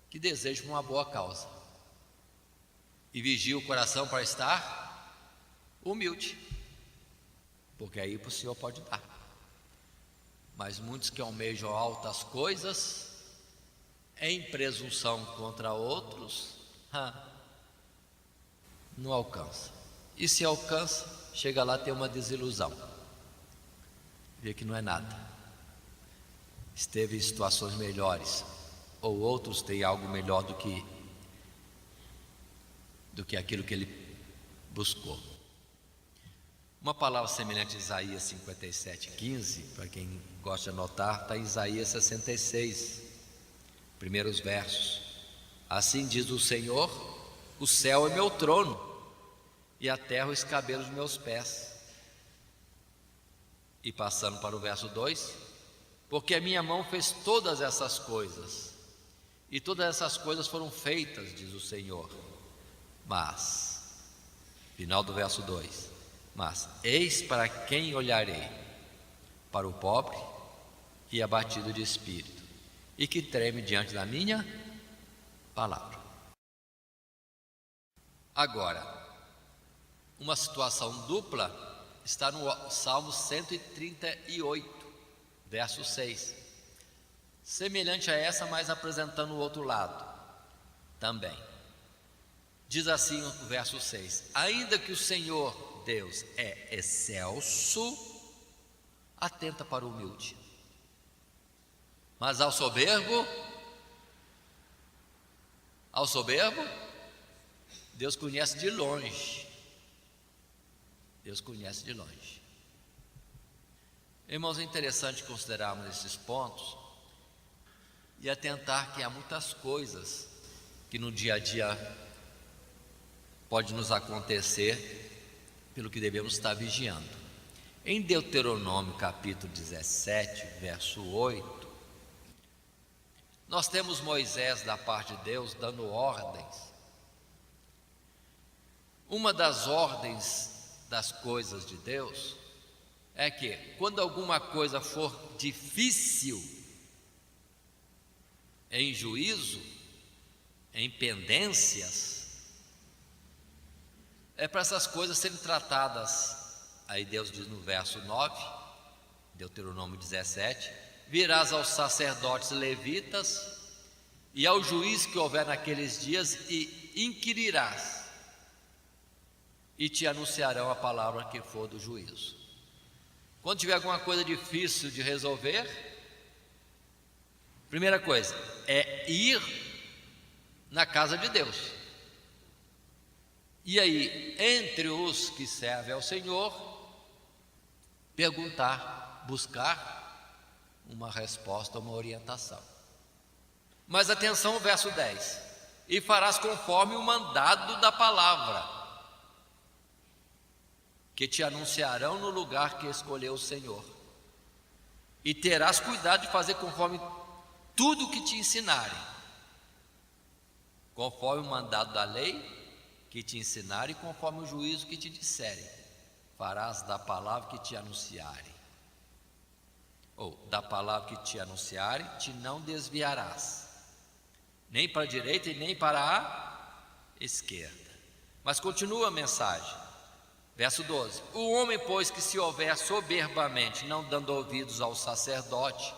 que deseje por uma boa causa, e vigie o coração para estar humilde, porque aí o Senhor pode dar. Mas muitos que almejam altas coisas, em presunção contra outros, não alcança. E se alcança, chega lá, tem uma desilusão, vê que não é nada, esteve em situações melhores, ou outros têm algo melhor do que aquilo que ele buscou. Uma palavra semelhante a Isaías 57, 15, para quem gosta de anotar, está em Isaías 66, primeiros versos. Assim diz o Senhor: o céu é meu trono, e a terra o escabelo dos meus pés. E passando para o verso 2: porque a minha mão fez todas essas coisas, e todas essas coisas foram feitas, diz o Senhor. Mas, final do verso 2: mas eis para quem olharei, para o pobre e abatido de espírito, e que treme diante da minha palavra. Agora, uma situação dupla está no Salmo 138, verso 6, semelhante a essa, mas apresentando o outro lado também. Diz assim o verso 6: ainda que o Senhor Deus é excelso, atenta para o humilde, mas ao soberbo, Deus conhece de longe. Deus conhece de longe. Irmãos, é interessante considerarmos esses pontos e atentar que há muitas coisas que no dia a dia pode nos acontecer, pelo que devemos estar vigiando. Em Deuteronômio capítulo 17, verso 8, nós temos Moisés da parte de Deus dando ordens. Uma das ordens das coisas de Deus é que quando alguma coisa for difícil em juízo, em pendências, é para essas coisas serem tratadas. Aí Deus diz no verso 9, Deuteronômio 17: virás aos sacerdotes levitas e ao juiz que houver naqueles dias, e inquirirás, e te anunciarão a palavra que for do juízo. Quando tiver alguma coisa difícil de resolver, primeira coisa é ir na casa de Deus. E aí, entre os que servem ao Senhor, perguntar, buscar uma resposta, uma orientação. Mas atenção ao verso 10: e farás conforme o mandado da palavra, que te anunciarão no lugar que escolheu o Senhor, e terás cuidado de fazer conforme tudo o que te ensinarem, conforme o mandado da lei que te ensinarem, e conforme o juízo que te disserem, farás da palavra que te anunciarem, ou da palavra que te anunciarem, te não desviarás, nem para a direita e nem para a esquerda. Mas continua a mensagem, verso 12: o homem, pois, que se houver soberbamente, não dando ouvidos ao sacerdote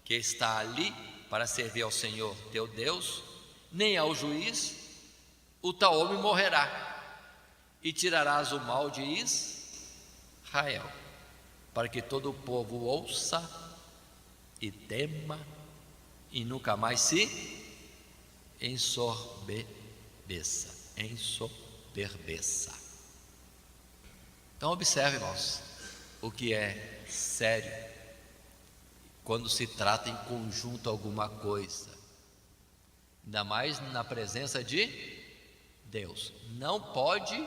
que está ali para servir ao Senhor teu Deus, nem ao juiz, o tal homem morrerá, e tirarás o mal de Israel, para que todo o povo ouça e tema, e nunca mais se ensoberbeça. Então observe, irmãos, o que é sério quando se trata em conjunto alguma coisa, ainda mais na presença de Deus. Não pode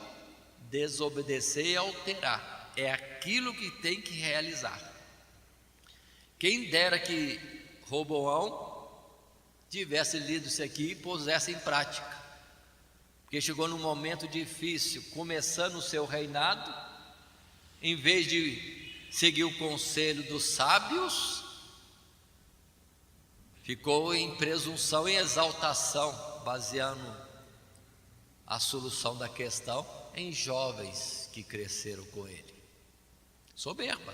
desobedecer e alterar, é aquilo que tem que realizar. Quem dera que Roboão tivesse lido isso aqui e pusesse em prática, porque chegou num momento difícil, começando o seu reinado, em vez de seguir o conselho dos sábios, ficou em presunção, em exaltação, baseando a solução da questão em jovens que cresceram com ele. Soberba,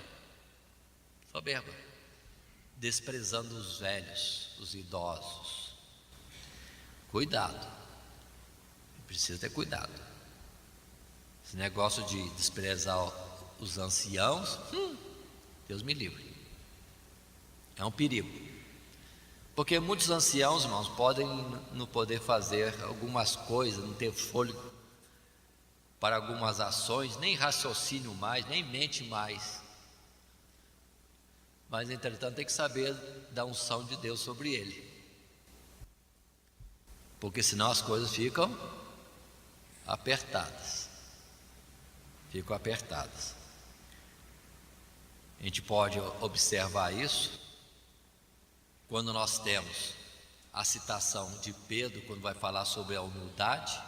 desprezando os velhos, os idosos. Cuidado, precisa ter cuidado. Esse negócio de desprezar os anciãos, Deus me livre, é um perigo. Porque muitos anciãos, irmãos, podem não poder fazer algumas coisas, não ter fôlego para algumas ações, nem raciocínio mais, nem mente mais. Mas, entretanto, tem que saber da unção de Deus sobre ele, porque senão as coisas ficam apertadas. A gente pode observar isso quando nós temos a citação de Pedro, quando vai falar sobre a humildade,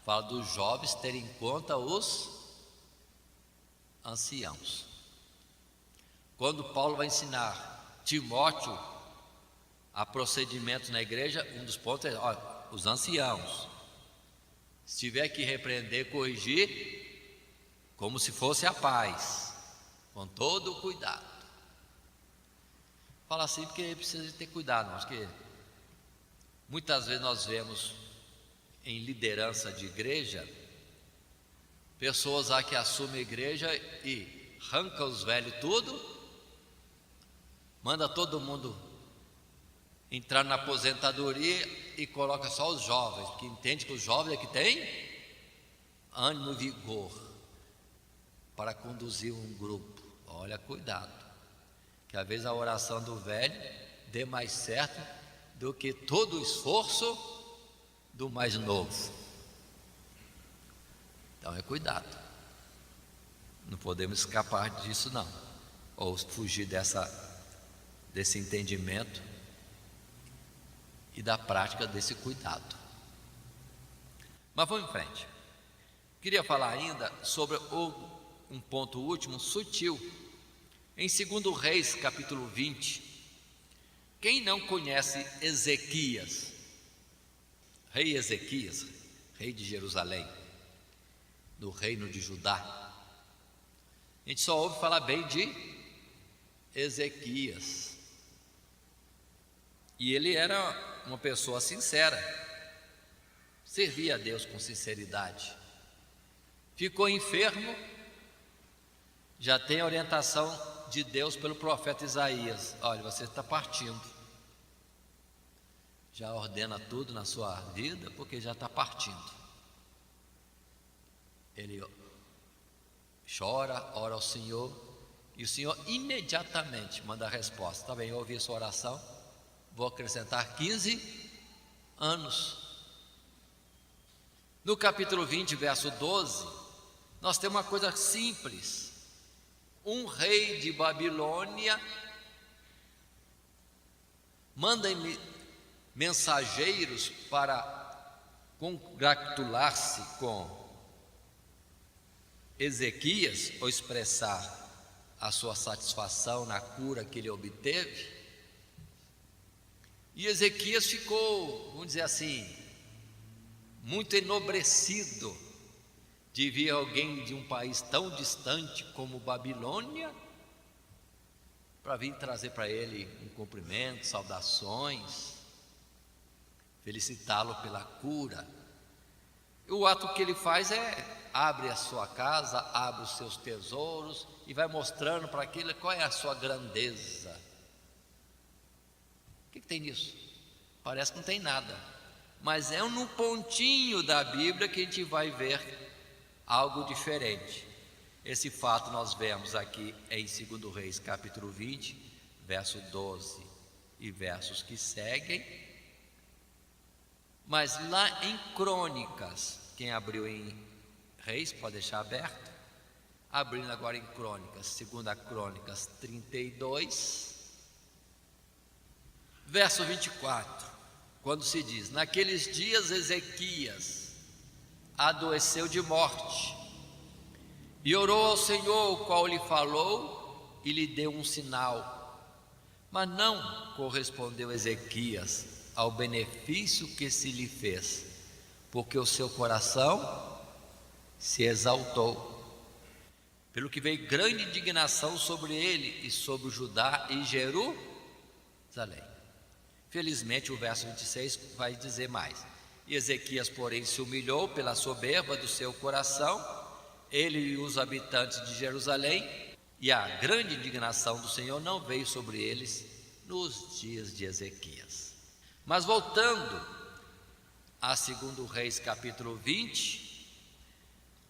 fala dos jovens terem em conta os anciãos. Quando Paulo vai ensinar Timóteo a procedimentos na igreja, um dos pontos é, os anciãos, se tiver que repreender, corrigir, como se fosse a paz, com todo o cuidado. Fala assim porque precisa ter cuidado, mas que muitas vezes nós vemos em liderança de igreja pessoas lá que assumem a igreja e arranca os velhos tudo, manda todo mundo entrar na aposentadoria e coloca só os jovens, porque entende que os jovens é que tem ânimo e vigor para conduzir um grupo. Olha, cuidado, que às vezes a oração do velho dê mais certo do que todo o esforço do mais novo. Então é cuidado, não podemos escapar disso não, ou fugir desse entendimento e da prática desse cuidado. Mas vamos em frente. Queria falar ainda sobre um ponto último, sutil. Em 2 Reis, capítulo 20, quem não conhece Ezequias, rei de Jerusalém, no reino de Judá, a gente só ouve falar bem de Ezequias. E ele era uma pessoa sincera, servia a Deus com sinceridade. Ficou enfermo, já tem a orientação de Deus pelo profeta Isaías: olha, você está partindo. Já ordena tudo na sua vida, porque já está partindo. Ele chora, ora ao Senhor, e o Senhor imediatamente manda a resposta: está bem, eu ouvi a sua oração, vou acrescentar 15 anos. No capítulo 20, verso 12, nós temos uma coisa simples. Um rei de Babilônia manda mensageiros para congratular-se com Ezequias, ou expressar a sua satisfação na cura que ele obteve. E Ezequias ficou, vamos dizer assim, muito enobrecido de ver alguém de um país tão distante como Babilônia para vir trazer para ele um cumprimento, saudações, felicitá-lo pela cura. E o ato que ele faz é abre a sua casa, abre os seus tesouros e vai mostrando para aquele qual é a sua grandeza. O que tem nisso? Parece que não tem nada, mas é no pontinho da Bíblia que a gente vai ver algo diferente. Esse fato nós vemos aqui em 2 Reis capítulo 20, verso 12 e versos que seguem. Mas lá em Crônicas, quem abriu em Reis pode deixar aberto, abrindo agora em Crônicas, 2 Crônicas 32, verso 24, quando se diz: naqueles dias Ezequias adoeceu de morte e orou ao Senhor, o qual lhe falou e lhe deu um sinal, mas não correspondeu Ezequias ao benefício que se lhe fez, porque o seu coração se exaltou, pelo que veio grande indignação sobre ele e sobre o Judá e Jerusalém. Felizmente o verso 26 vai dizer mais: e Ezequias, porém, se humilhou pela soberba do seu coração, ele e os habitantes de Jerusalém, e a grande indignação do Senhor não veio sobre eles nos dias de Ezequias. Mas voltando a 2 Reis capítulo 20,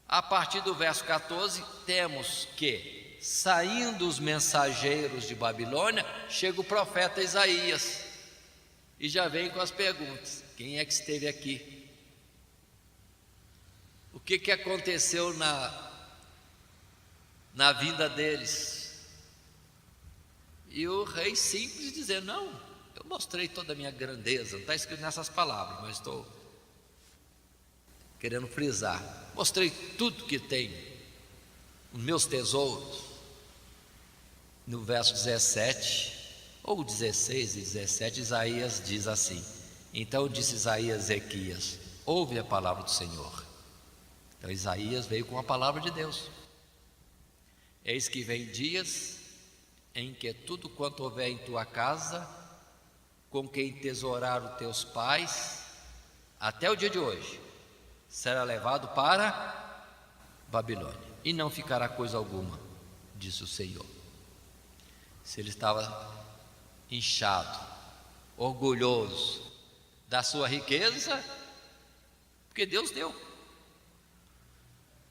a partir do verso 14, temos que, saindo os mensageiros de Babilônia, chega o profeta Isaías, e já vem com as perguntas: quem é que esteve aqui? O que aconteceu na vinda deles? E o rei simples dizendo: não, eu mostrei toda a minha grandeza. Não está escrito nessas palavras, mas estou querendo frisar. Mostrei tudo que tem, os meus tesouros. No verso 17 ou 16 e 17, Isaías diz assim: então disse Isaías a Ezequias: ouve a palavra do Senhor. Então Isaías veio com a palavra de Deus: eis que vem dias em que tudo quanto houver em tua casa, com quem tesouraram teus pais, até o dia de hoje, será levado para Babilônia, e não ficará coisa alguma, disse o Senhor. Se ele estava inchado, orgulhoso da sua riqueza, porque Deus deu,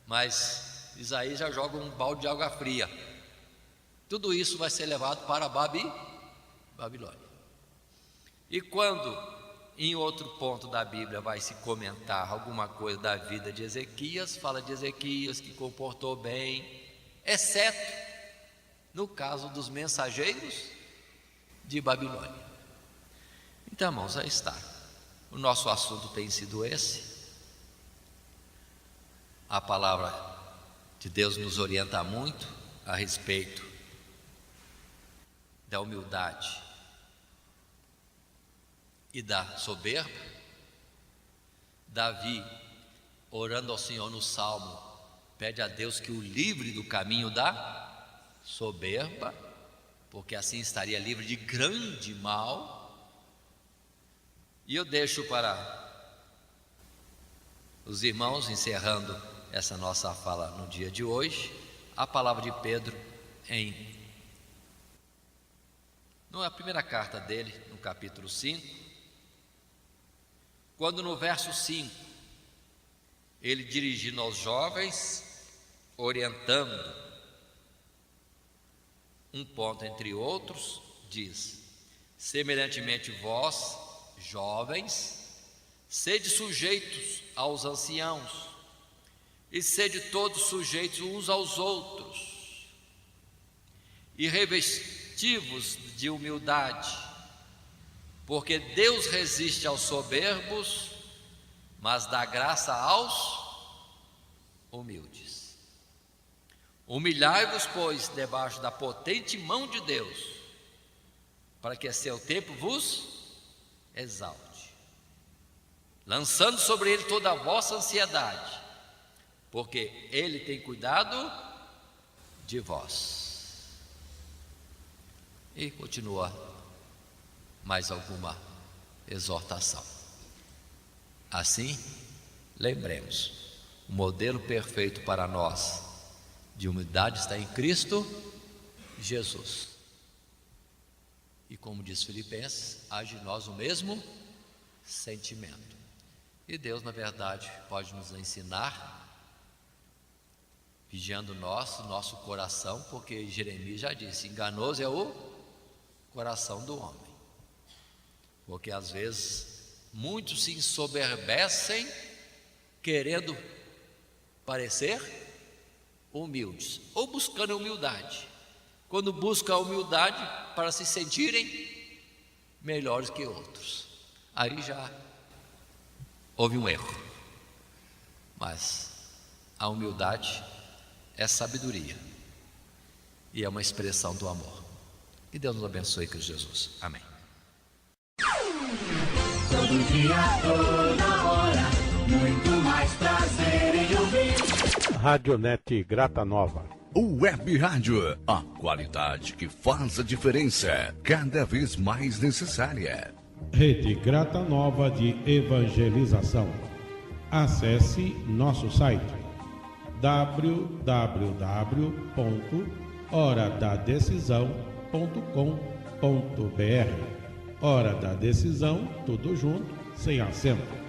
mas Isaías já joga um balde de água fria: tudo isso vai ser levado para Babilônia. E quando em outro ponto da Bíblia vai se comentar alguma coisa da vida de Ezequias, fala de Ezequias que comportou bem, exceto no caso dos mensageiros de Babilônia. Então, irmãos, aí está. O nosso assunto tem sido esse. A palavra de Deus nos orienta muito a respeito da humildade e da soberba. Davi, orando ao Senhor no Salmo, pede a Deus que o livre do caminho da soberba, porque assim estaria livre de grande mal. E eu deixo para os irmãos, encerrando essa nossa fala no dia de hoje, a palavra de Pedro na primeira carta dele, no capítulo 5, quando no verso 5, ele dirigindo aos jovens, orientando um ponto entre outros, diz: semelhantemente vós, jovens, sede sujeitos aos anciãos, e sede todos sujeitos uns aos outros, e revesti-vos de humildade, porque Deus resiste aos soberbos, mas dá graça aos humildes. Humilhai-vos, pois, debaixo da potente mão de Deus, para que a seu tempo vos exalte, lançando sobre ele toda a vossa ansiedade, porque ele tem cuidado de vós. E continua mais alguma exortação. Assim, lembremos, o modelo perfeito para nós de humildade está em Cristo Jesus. E como diz Filipenses, age em nós o mesmo sentimento. E Deus, na verdade, pode nos ensinar, vigiando nosso coração, porque Jeremias já disse: enganoso é o coração do homem. Porque às vezes muitos se ensoberbecem querendo parecer humildes, ou buscando humildade, quando buscam a humildade para se sentirem melhores que outros, aí já houve um erro. Mas a humildade é sabedoria e é uma expressão do amor. Que Deus nos abençoe, Cristo Jesus. Amém. Todo dia, toda hora, muito mais prazer em ouvir. Radionet Grata Nova. Web Rádio, a qualidade que faz a diferença, cada vez mais necessária. Rede Grata Nova de Evangelização. Acesse nosso site www.horadadecisão.com.br. Hora da Decisão, tudo junto, sem acento.